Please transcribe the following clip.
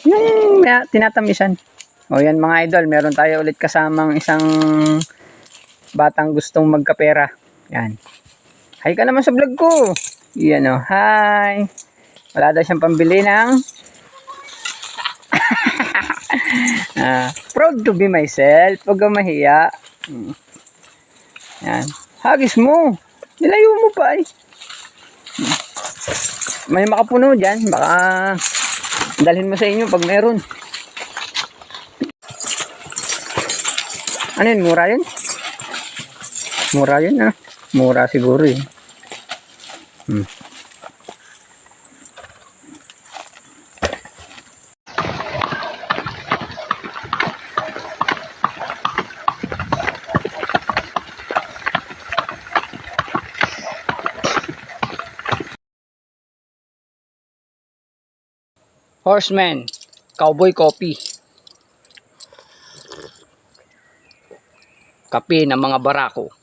Yung tinatamisan. O yan mga idol, meron tayo ulit kasamang isang batang gustong magkapera. Yan. Hi ka naman sa vlog ko. Yan o, hi. Wala daw siyang pambili ng proud to be myself. Huwag kang mahiya. Yan. Hagis mo. Nilayo mo pa eh. May makapuno dyan. Baka dalhin mo sa inyo pag meron. Ano yun? Mura yun? Mura yun ah. Mura siguro eh. Horseman, cowboy coffee. Kape ng mga barako.